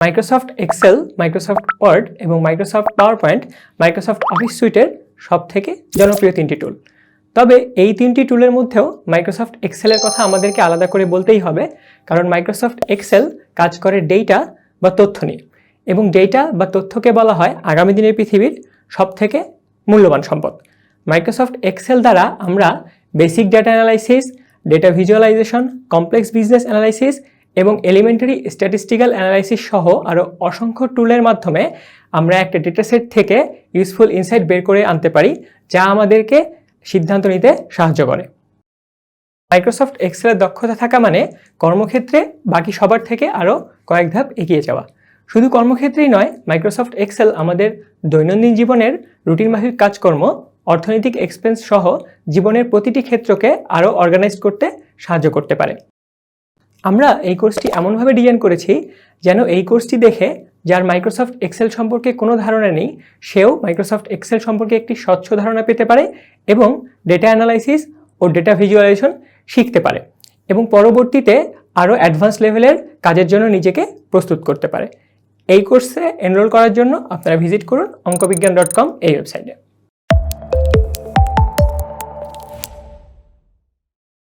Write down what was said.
Microsoft Excel, Microsoft Word এবং Microsoft PowerPoint Microsoft Office সুইটের সবথেকে জনপ্রিয় 3টি টুল। তবে এই 3টি টুলের মধ্যেও মাইক্রোসফট এক্সেলের কথা আমাদেরকে আলাদা করে বলতেই হবে, কারণ মাইক্রোসফট এক্সেল কাজ করে ডেটা বা তথ্য নিয়ে, এবং ডেটা বা তথ্যকে বলা হয় আগামী দিনের পৃথিবীর সবথেকে মূল্যবান সম্পদ। মাইক্রোসফট এক্সেল দ্বারা আমরা basic data analysis, data visualisation, complex business analysis এবং এলিমেন্টারি স্ট্যাটিস্টিক্যাল অ্যানালাইসিস সহ আরও অসংখ্য টুলের মাধ্যমে আমরা একটা ডেটাসেট থেকে ইউজফুল ইনসাইট বের করে আনতে পারি, যা আমাদেরকে সিদ্ধান্ত নিতে সাহায্য করে। মাইক্রোসফট এক্সেলের দক্ষতা থাকা মানে কর্মক্ষেত্রে বাকি সবার থেকে আরও কয়েক ধাপ এগিয়ে যাওয়া। শুধু কর্মক্ষেত্রেই নয়, মাইক্রোসফট এক্সেল আমাদের দৈনন্দিন জীবনের রুটিনমাফিক কাজকর্ম, অর্থনৈতিক এক্সপেন্স সহ জীবনের প্রতিটি ক্ষেত্রকে আরও অর্গানাইজ করতে সাহায্য করতে পারে। আমরা এই কোর্সটি এমনভাবে ডিজাইন করেছি যেন এই কোর্সটি দেখে যার মাইক্রোসফট এক্সেল সম্পর্কে কোনো ধারণা নেই, সেও মাইক্রোসফট এক্সেল সম্পর্কে একটি স্বচ্ছ ধারণা পেতে পারে এবং ডেটা অ্যানালাইসিস ও ডেটা ভিজুয়ালাইজেশন শিখতে পারে এবং পরবর্তীতে আরও অ্যাডভান্স লেভেলের কাজের জন্য নিজেকে প্রস্তুত করতে পারে। এই কোর্সে এনরোল করার জন্য আপনারা ভিজিট করুন OngkoBiggan.com এই ওয়েবসাইটে।